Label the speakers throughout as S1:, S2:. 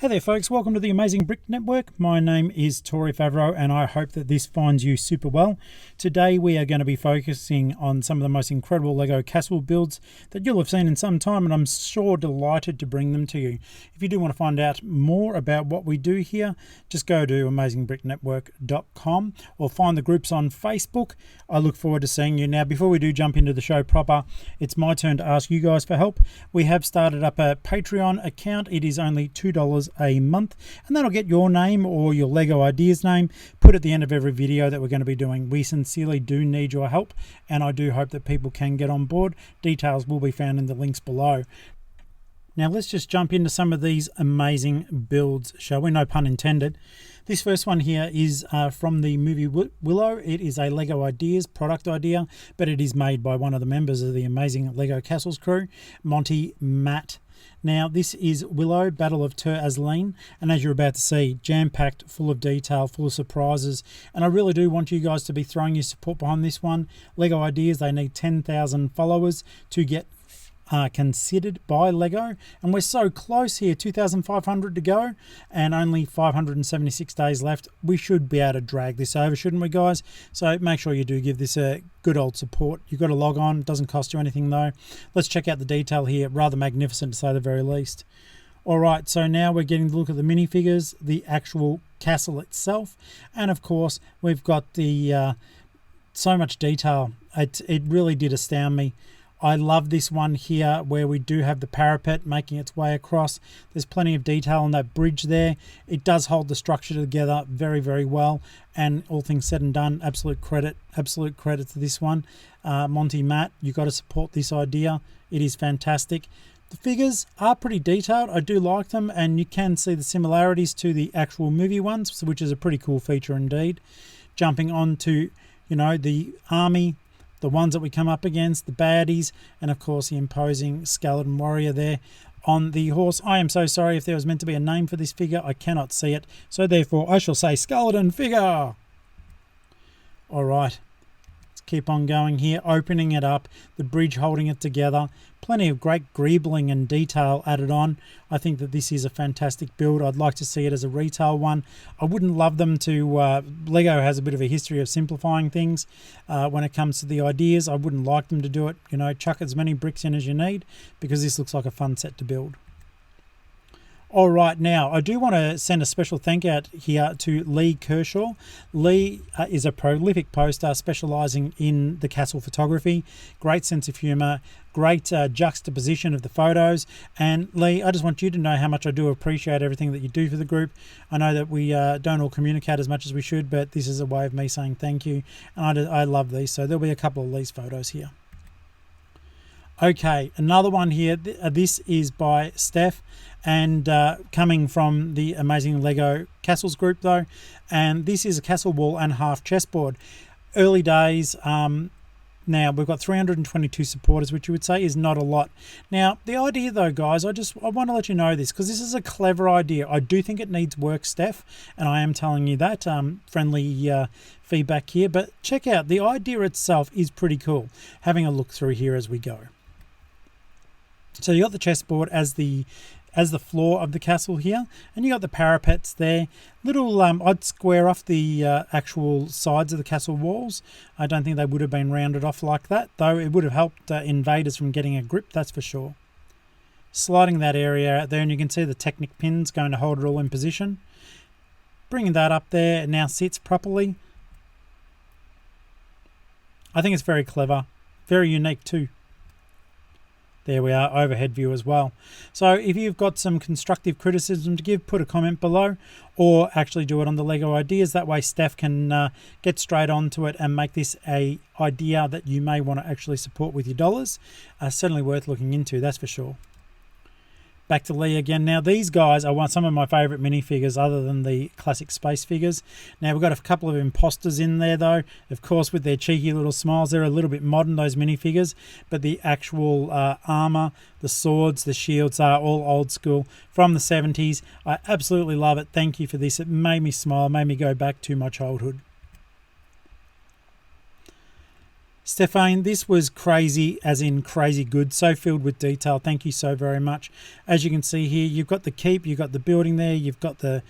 S1: Hey there folks, welcome to the Amazing Brick Network. My name is Tori Favreau and I hope that this finds you super well. Today we are going to be focusing on some of the most incredible LEGO castle builds that you'll have seen in some time, and I'm sure delighted to bring them to you. If you do want to find out more about what we do here, just go to amazingbricknetwork.com or find the groups on Facebook. I look forward to seeing you. Now, before we do jump into the show proper, it's my turn to ask you guys for help. We have started up a Patreon account. It is only $2 a month, and that'll get your name or your LEGO Ideas name put at the end of every video that we're going to be doing. We sincerely do need your help, and I do hope that people can get on board. Details will be found in the links below. Now let's just jump into some of these amazing builds, shall we? No pun intended. This first one here is from the movie Willow. It is a LEGO Ideas product idea, but it is made by one of the members of the amazing LEGO Castles crew, Monty Matt. Now, this is Willow, Battle of Ter Asleen, and as you're about to see, jam-packed, full of detail, full of surprises, and I really do want you guys to be throwing your support behind this one. LEGO Ideas, they need 10,000 followers to get considered by LEGO, and we're so close here, 2,500 to go and only 576 days left. We should be able to drag this over, shouldn't we guys? So make sure you do give this a good old support. You've got to log on, it doesn't cost you anything though. Let's check out the detail here, rather magnificent to say the very least. Alright, so now we're getting to look at the minifigures, the actual castle itself, and of course we've got the so much detail. It really did astound me. I love this one here where we do have the parapet making its way across. There's plenty of detail on that bridge there. It does hold the structure together very, very well. And all things said and done, absolute credit to this one. Monty Matt, you've got to support this idea. It is fantastic. The figures are pretty detailed. I do like them, and you can see the similarities to the actual movie ones, which is a pretty cool feature indeed. Jumping on to, the army, the ones that we come up against, the baddies, and of course the imposing skeleton warrior there on the horse. I am so sorry if there was meant to be a name for this figure. I cannot see it, so therefore I shall say skeleton figure. All right, let's keep on going here, opening it up, the bridge holding it together. Plenty of great greebling and detail added on. I think that this is a fantastic build. I'd like to see it as a retail one. I wouldn't love them to... LEGO has a bit of a history of simplifying things when it comes to the ideas. I wouldn't like them to do it, chuck as many bricks in as you need, because this looks like a fun set to build. All right, now I do want to send a special thank out here to Lee Kershaw. Lee is a prolific poster specialising in the castle photography. Great sense of humour, great juxtaposition of the photos. And Lee, I just want you to know how much I do appreciate everything that you do for the group. I know that we don't all communicate as much as we should, but this is a way of me saying thank you. And I love these, so there'll be a couple of Lee's photos here. Okay, another one here. This is by Steph, and coming from the amazing LEGO Castles group though, and this is a castle wall and half chessboard. Early days. Now we've got 322 supporters, which you would say is not a lot. Now the idea though, guys, I want to let you know this because this is a clever idea. I do think it needs work, Steph, and I am telling you that. Friendly feedback here, but check out the idea itself is pretty cool. Having a look through here as we go. So you got the chessboard as the floor of the castle here, and you got the parapets there. Little I'd square off the actual sides of the castle walls. I don't think they would have been rounded off like that, though it would have helped invaders from getting a grip, that's for sure. Sliding that area out there, and you can see the Technic pins going to hold it all in position. Bringing that up there, it now sits properly. I think it's very clever, very unique too. There we are, overhead view as well. So if you've got some constructive criticism to give, put a comment below, or actually do it on the LEGO Ideas. That way Steph can get straight onto it and make this a idea that you may want to actually support with your dollars. Certainly worth looking into, that's for sure. Back to Lee again. Now these guys are some of my favourite minifigures other than the classic space figures. Now we've got a couple of imposters in there though. Of course with their cheeky little smiles. They're a little bit modern, those minifigures. But the actual armour, the swords, the shields are all old school from the 70s. I absolutely love it. Thank you for this. It made me smile, made me go back to my childhood. Stefan, this was crazy, as in crazy good, so filled with detail. Thank you so very much. As you can see here, you've got the keep, you've got the building there, you've got the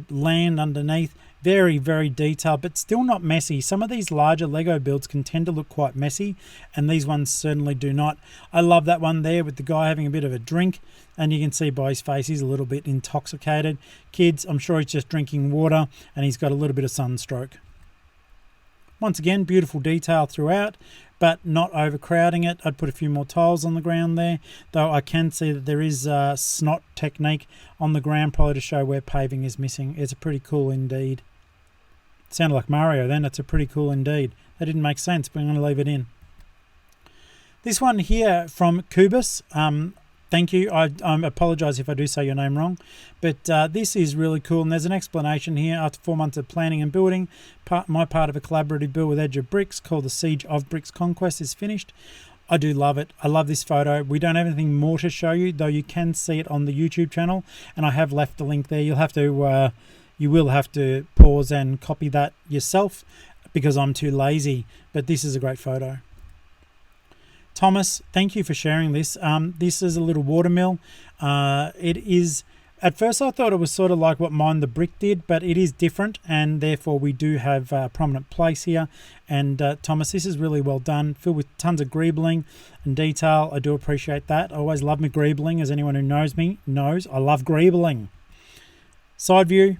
S1: land underneath. Very, very detailed, but still not messy. Some of these larger Lego builds can tend to look quite messy, and these ones certainly do not. I love that one there with the guy having a bit of a drink, and you can see by his face he's a little bit intoxicated. Kids, I'm sure he's just drinking water, and he's got a little bit of sunstroke. Once again, beautiful detail throughout, but not overcrowding it. I'd put a few more tiles on the ground there, though I can see that there is a snot technique on the ground, probably to show where paving is missing. It's a pretty cool indeed. Sounded like Mario then. It's a pretty cool indeed. That didn't make sense, but I'm going to leave it in. This one here from Kubus. Thank you. I apologise if I do say your name wrong, but this is really cool, and there's an explanation here. After 4 months of planning and building, my part of a collaborative build with Edge of Bricks called the Siege of Bricks Conquest is finished. I do love it. I love this photo. We don't have anything more to show you, though you can see it on the YouTube channel, and I have left the link there. You will have to pause and copy that yourself because I'm too lazy, but this is a great photo. Thomas, thank you for sharing this. This is a little watermill. It is, at first I thought it was sort of like what Mine the Brick did, but it is different, and therefore we do have a prominent place here. And Thomas, this is really well done, filled with tons of greebling and detail. I do appreciate that. I always love my greebling, as anyone who knows me knows. I love greebling. Side view.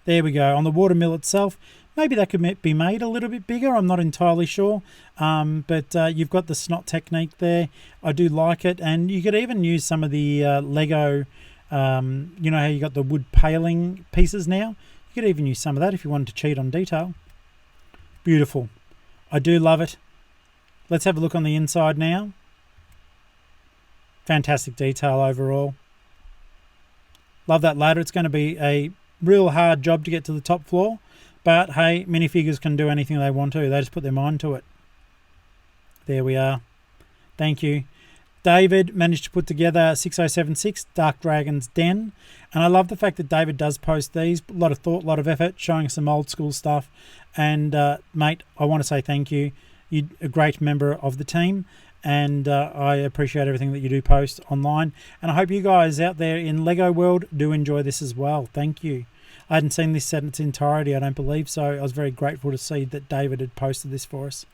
S1: There we go. On the watermill itself, maybe that could be made a little bit bigger. I'm not entirely sure. But you've got the snot technique there. I do like it. And you could even use some of the Lego, you know how you got the wood paling pieces now? You could even use some of that if you wanted to cheat on detail. Beautiful. I do love it. Let's have a look on the inside now. Fantastic detail overall. Love that ladder. It's going to be a real hard job to get to the top floor. But hey, minifigures can do anything they want to. They just put their mind to it. There we are. Thank you. David managed to put together 6076 Dark Dragon's Den. And I love the fact that David does post these. A lot of thought, a lot of effort, showing us some old school stuff. And mate, I want to say thank you. You're a great member of the team. And I appreciate everything that you do post online. And I hope you guys out there in Lego World do enjoy this as well. Thank you. I hadn't seen this set in its entirety, I don't believe, so I was very grateful to see that David had posted this for us.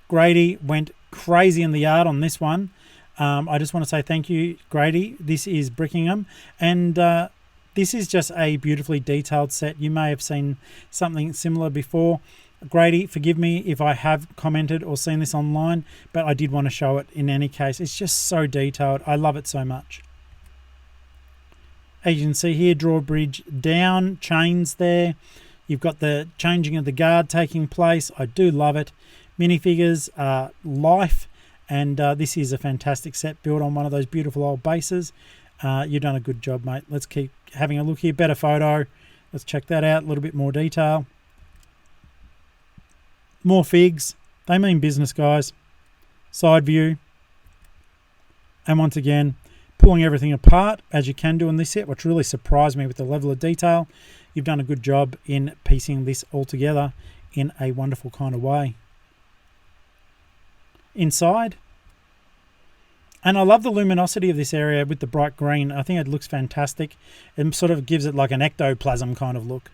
S1: Grady went crazy in the yard on this one. I just want to say thank you, Grady. This is Brickingham, and this is just a beautifully detailed set. You may have seen something similar before. Grady, forgive me if I have commented or seen this online, but I did want to show it in any case. It's just so detailed. I love it so much. As you can see here, drawbridge down, chains there. You've got the changing of the guard taking place. I do love it. Minifigures, life, and this is a fantastic set built on one of those beautiful old bases. You've done a good job, mate. Let's keep having a look here. Better photo. Let's check that out. A little bit more detail. More figs. They mean business, guys. Side view. And once again, pulling everything apart as you can do in this set, which really surprised me with the level of detail. You've done a good job in piecing this all together in a wonderful kind of way. Inside, and I love the luminosity of this area with the bright green. I think it looks fantastic. It sort of gives it like an ectoplasm kind of look.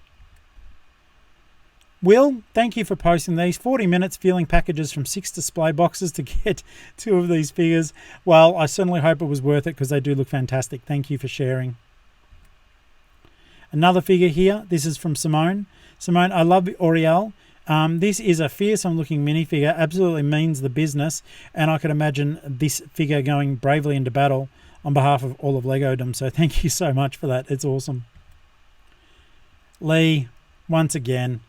S1: Will, thank you for posting these. 40 minutes feeling packages from 6 display boxes to get 2 of these figures. Well, I certainly hope it was worth it because they do look fantastic. Thank you for sharing. Another figure here. This is from Simone. Simone, I love Oriel. This is a fearsome looking minifigure. Absolutely means the business. And I could imagine this figure going bravely into battle on behalf of all of Legodom. So thank you so much for that. It's awesome. Lee, once again,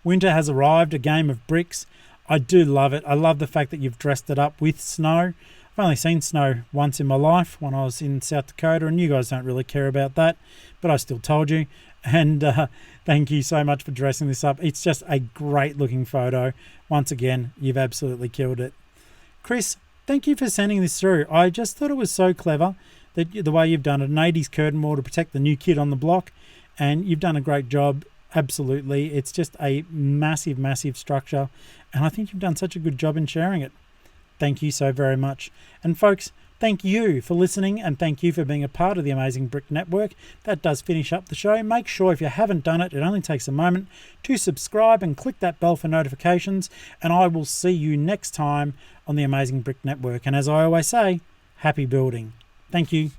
S1: winter has arrived, a game of bricks. I do love it. I love the fact that you've dressed it up with snow. I've only seen snow once in my life when I was in South Dakota, and you guys don't really care about that, but I still told you. And thank you so much for dressing this up. It's just a great looking photo. Once again, you've absolutely killed it. Chris, thank you for sending this through. I just thought it was so clever that the way you've done it, an 80s curtain wall to protect the new kid on the block, and you've done a great job Absolutely. It's just a massive, massive structure. And I think you've done such a good job in sharing it. Thank you so very much. And folks, thank you for listening, and thank you for being a part of the Amazing Brick Network. That does finish up the show. Make sure if you haven't done it, it only takes a moment, to subscribe and click that bell for notifications. And I will see you next time on the Amazing Brick Network. And as I always say, happy building. Thank you.